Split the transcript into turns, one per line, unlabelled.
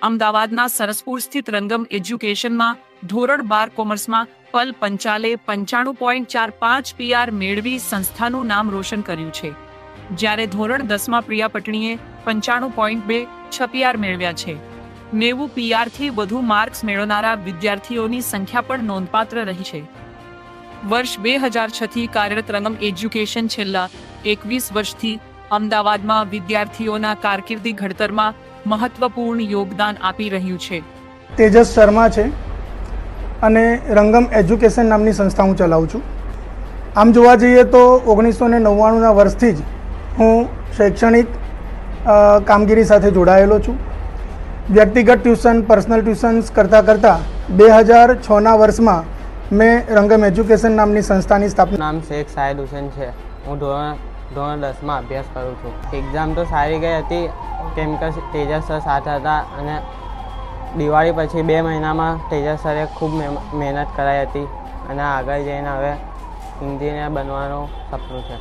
અમદાવાદના સરસપુર સ્થિત રંગમ એજ્યુકેશનમાં ધોરણ 12 કોમર્સમાં પલ પંચાલે 95.45 PR મેળવી સંસ્થાનું નામ રોશન કર્યું છે, જ્યારે ધોરણ 10માં પ્રિયા પટણીએ 95.26 PR મેળવ્યા છે. 90 PRથી વધુ માર્ક્સ મેળવનારા વિદ્યાર્થીઓની સંખ્યા પણ નોંધપાત્ર રહી છે. વર્ષ 2006થી કાર્યરત રંગમ એજ્યુકેશન છેલ્લા 21 વર્ષથી અમદાવાદમાં વિદ્યાર્થીઓના કારકિર્દી ઘડતરમાં મહત્વપૂર્ણ યોગદાન આપી રહ્યું છે.
તેજસ શર્મા છે અને રંગમ એજ્યુકેશન નામની સંસ્થા હું ચલાવું છું. આમ જોવા જઈએ તો 1999ના વર્ષથી જ હું શૈક્ષણિક કામગીરી સાથે જોડાયેલો છું. વ્યક્તિગત ટ્યુશન, પર્સનલ ટ્યુશન્સ કરતાં 2006ના વર્ષમાં મેં રંગમ એજ્યુકેશન નામની સંસ્થાની સ્થાપના.
નામ શેખ સાહેદ હુસેન છે. હું ધોરણ 10માં અભ્યાસ કરું છું. એક્ઝામ તો સારી ગઈ હતી કેમ કે તેજસ સર સાથે હતા અને દિવાળી પછી 2 મહિનામાં તેજસ સરે ખૂબ મહેનત કરાઈ હતી અને આગળ જઈને હવે એન્જિનિયર બનવાનું સપનું છે.